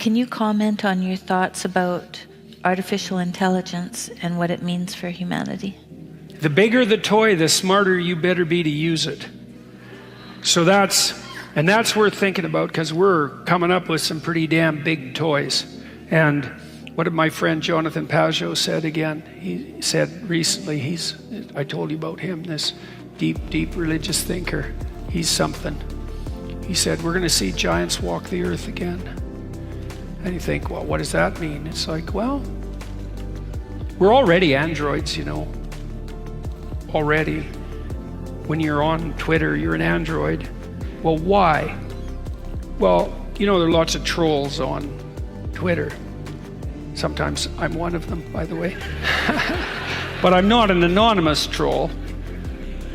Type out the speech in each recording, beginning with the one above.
can you comment on your thoughts about artificial intelligence and what it means for humanity? The bigger the toy, the smarter you better be to use it. So that's worth thinking about, because we're coming up with some pretty damn big toys. And what did my friend Jonathan Pajot said again? He said recently, I told you about him, this deep religious thinker. He's something. He said, we're going to see giants walk the earth again. And you think, well, what does that mean? It's like, well, we're already androids, already. When you're on Twitter, you're an android. Well, why? Well, there are lots of trolls on Twitter. Sometimes I'm one of them, by the way. But I'm not an anonymous troll.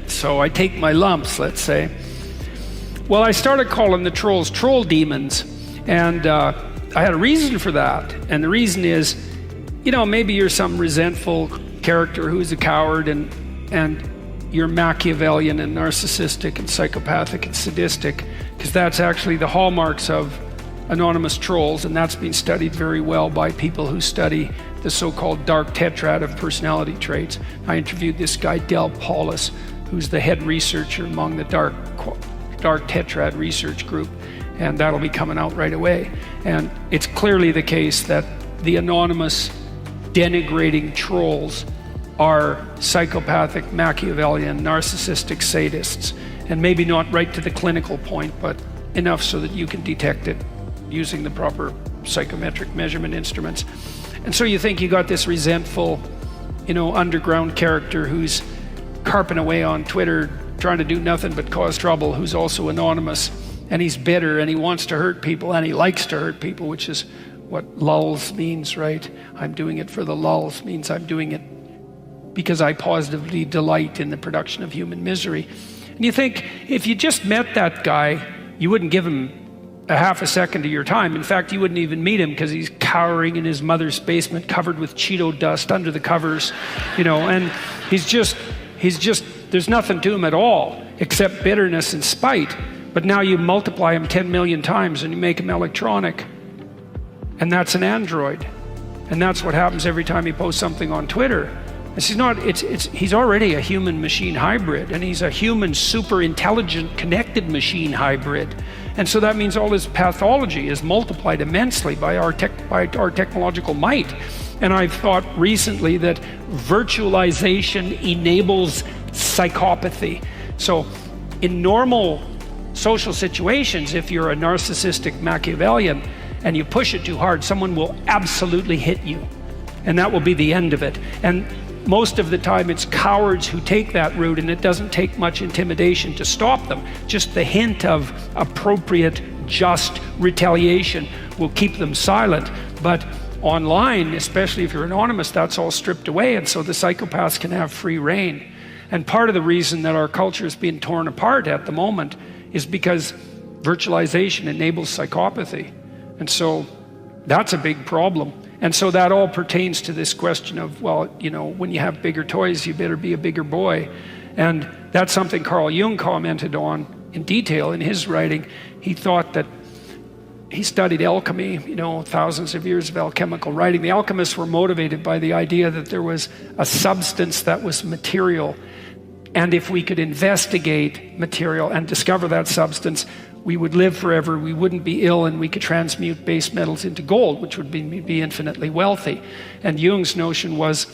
So I take my lumps, let's say. Well, I started calling the trolls troll demons. And I had a reason for that. And the reason is, maybe you're some resentful character who's a coward and you're Machiavellian and narcissistic and psychopathic and sadistic, because that's actually the hallmarks of anonymous trolls, and that's been studied very well by people who study the so-called dark tetrad of personality traits. I interviewed this guy, Del Paulus, who's the head researcher among the dark tetrad research group, and that'll be coming out right away. And it's clearly the case that the anonymous denigrating trolls are psychopathic, Machiavellian, narcissistic sadists, and maybe not right to the clinical point, but enough so that you can detect it using the proper psychometric measurement instruments. And so you think you got this resentful, underground character who's carping away on Twitter, trying to do nothing but cause trouble, who's also anonymous, and he's bitter, and he wants to hurt people, and he likes to hurt people, which is what lulz means, right? I'm doing it for the lulz, means I'm doing it because I positively delight in the production of human misery. And you think, if you just met that guy, you wouldn't give him a half a second of your time. In fact, you wouldn't even meet him, because he's cowering in his mother's basement covered with Cheeto dust under the covers, and he's just, there's nothing to him at all except bitterness and spite. But now you multiply him 10 million times and you make him electronic. And that's an android. And that's what happens every time he posts something on Twitter. He's already a human-machine hybrid, and he's a human, super intelligent, connected machine hybrid. And so that means all his pathology is multiplied immensely by our technological might. And I've thought recently that virtualization enables psychopathy. So in normal social situations, if you're a narcissistic Machiavellian and you push it too hard, someone will absolutely hit you. And that will be the end of it. And most of the time it's cowards who take that route, and it doesn't take much intimidation to stop them. Just the hint of appropriate, just retaliation will keep them silent. But online, especially if you're anonymous, that's all stripped away, and so the psychopaths can have free reign. And part of the reason that our culture is being torn apart at the moment is because virtualization enables psychopathy. And so that's a big problem. And so that all pertains to this question of, well, when you have bigger toys, you better be a bigger boy. And that's something Carl Jung commented on in detail in his writing. He thought that he studied alchemy, thousands of years of alchemical writing. The alchemists were motivated by the idea that there was a substance that was material. And if we could investigate material and discover that substance, we would live forever, we wouldn't be ill, and we could transmute base metals into gold, which would be infinitely wealthy. And Jung's notion was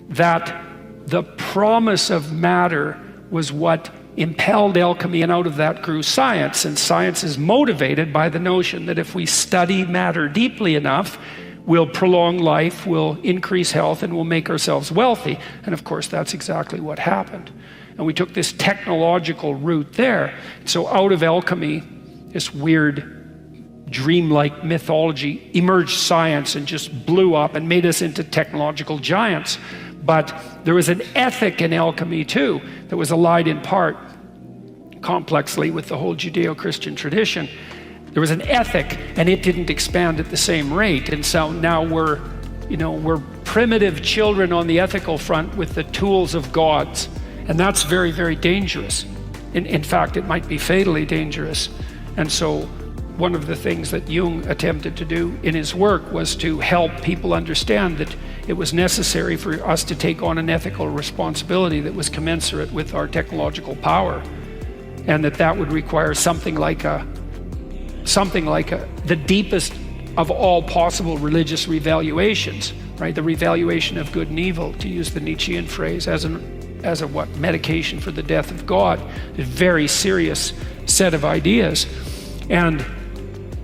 that the promise of matter was what impelled alchemy, and out of that grew science. And science is motivated by the notion that if we study matter deeply enough, we'll prolong life, we'll increase health, and we'll make ourselves wealthy. And of course, that's exactly what happened. And we took this technological route there. So out of alchemy, this weird dreamlike mythology, emerged science and just blew up and made us into technological giants. But there was an ethic in alchemy too that was allied in part complexly with the whole Judeo-Christian tradition. There was an ethic, and it didn't expand at the same rate. And so now we're primitive children on the ethical front with the tools of gods. And that's very, very dangerous. In fact, it might be fatally dangerous. And so one of the things that Jung attempted to do in his work was to help people understand that it was necessary for us to take on an ethical responsibility that was commensurate with our technological power, and that would require something like the deepest of all possible religious revaluations, right? The revaluation of good and evil, to use the Nietzschean phrase, as a medication for the death of God. A very serious set of ideas. And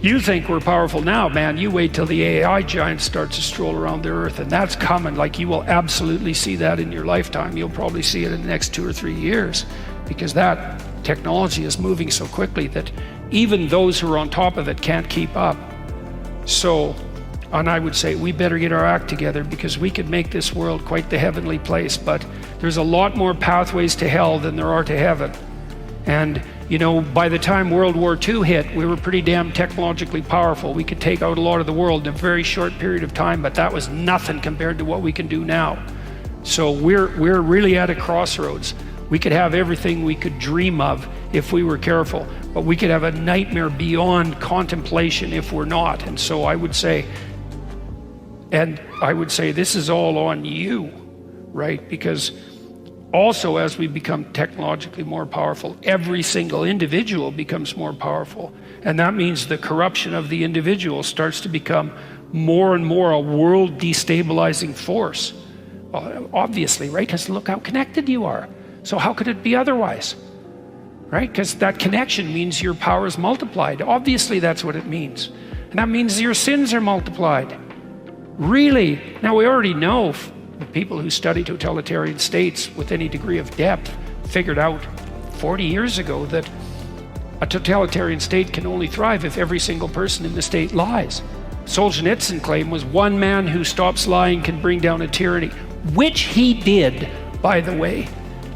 you think we're powerful now, man, you wait till the AI giant starts to stroll around the earth, and that's coming. Like, you will absolutely see that in your lifetime. You'll probably see it in the next 2 or 3 years, because that technology is moving so quickly that even those who are on top of it can't keep up. So, and I would say we better get our act together, because we could make this world quite the heavenly place, but there's a lot more pathways to hell than there are to heaven. And you know, by the time World War II hit, we were pretty damn technologically powerful. We could take out a lot of the world in a very short period of time, but that was nothing compared to what we can do now. So we're really at a crossroads. We could have everything we could dream of if we were careful, but we could have a nightmare beyond contemplation if we're not. And so I would say this is all on you, right? Because also, as we become technologically more powerful, every single individual becomes more powerful. And that means the corruption of the individual starts to become more and more a world destabilizing force. Well, obviously, right? Because look how connected you are. So how could it be otherwise? Right? Because that connection means your power is multiplied. Obviously, that's what it means. And that means your sins are multiplied. Really? Now, we already know the people who study totalitarian states with any degree of depth figured out 40 years ago that a totalitarian state can only thrive if every single person in the state lies. Solzhenitsyn claim was one man who stops lying can bring down a tyranny, which he did, by the way.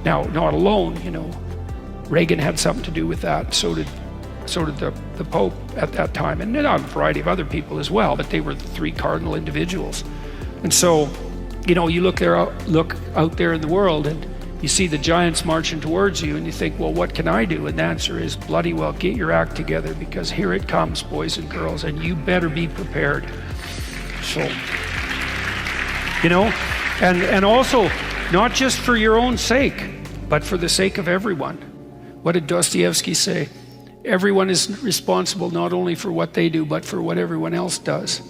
Now, not alone, you know, Reagan had something to do with that, so did the Pope at that time, and a variety of other people as well, but they were the 3 cardinal individuals. And so, you know, you look out there in the world and you see the giants marching towards you, and you think, well, what can I do? And the answer is, bloody well, get your act together, because here it comes, boys and girls, and you better be prepared. So, you know, and also, not just for your own sake, but for the sake of everyone. What did Dostoevsky say? Everyone is responsible not only for what they do, but for what everyone else does.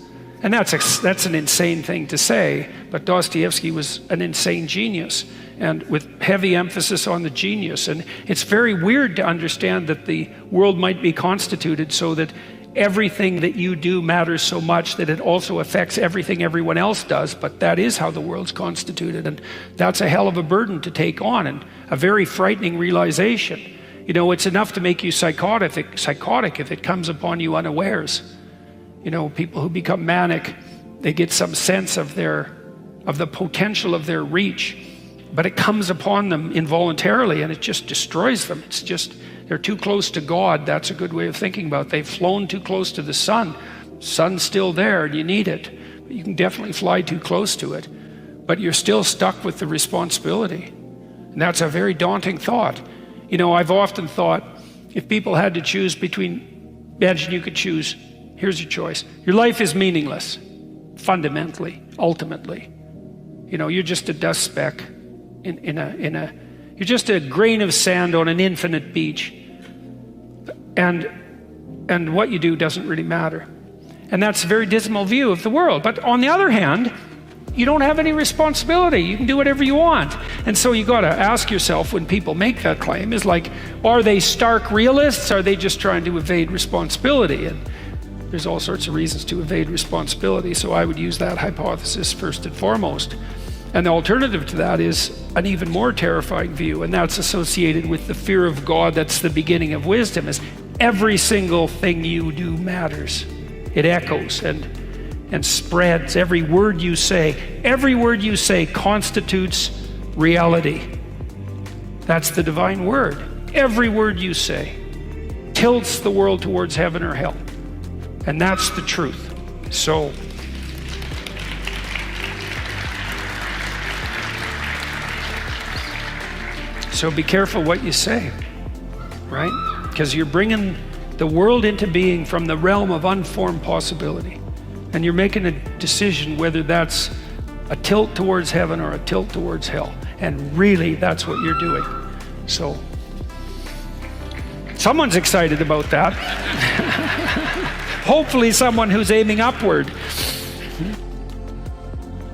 And that's an insane thing to say, but Dostoevsky was an insane genius, and with heavy emphasis on the genius. And it's very weird to understand that the world might be constituted so that everything that you do matters so much that it also affects everything everyone else does, but that is how the world's constituted, and that's a hell of a burden to take on, and a very frightening realization. You know, it's enough to make you psychotic if it comes upon you unawares. You know, people who become manic, they get some sense of the potential of their reach, but it comes upon them involuntarily and it just destroys them. It's just, they're too close to God. That's a good way of thinking about it. They've flown too close to the sun. Sun's still there and you need it. You can definitely fly too close to it, but you're still stuck with the responsibility. And that's a very daunting thought. You know, I've often thought, if people had to choose between, imagine you could choose, here's your choice. Your life is meaningless, fundamentally, ultimately. You know, you're just a dust speck you're just a grain of sand on an infinite beach. And what you do doesn't really matter. And that's a very dismal view of the world. But on the other hand, you don't have any responsibility. You can do whatever you want. And so you got to ask yourself, when people make that claim, is like, are they stark realists? Are they just trying to evade responsibility? And there's all sorts of reasons to evade responsibility. So I would use that hypothesis first and foremost. And the alternative to that is an even more terrifying view, and that's associated with the fear of God. That's the beginning of wisdom, is every single thing you do matters. It echoes and spreads. Every word you say constitutes reality. That's the divine word. Every word you say tilts the world towards heaven or hell. And that's the truth. So be careful what you say, right? Because you're bringing the world into being from the realm of unformed possibility. And you're making a decision whether that's a tilt towards heaven or a tilt towards hell. And really, that's what you're doing. So, someone's excited about that. Hopefully someone who's aiming upward.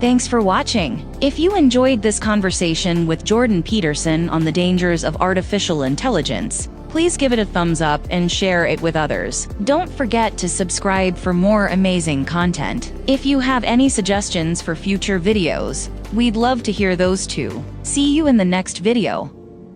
Thanks for watching. If you enjoyed this conversation with Jordan Peterson on the dangers of artificial intelligence, please give it a thumbs up and share it with others. Don't forget to subscribe for more amazing content. If you have any suggestions for future videos, we'd love to hear those too. See you in the next video.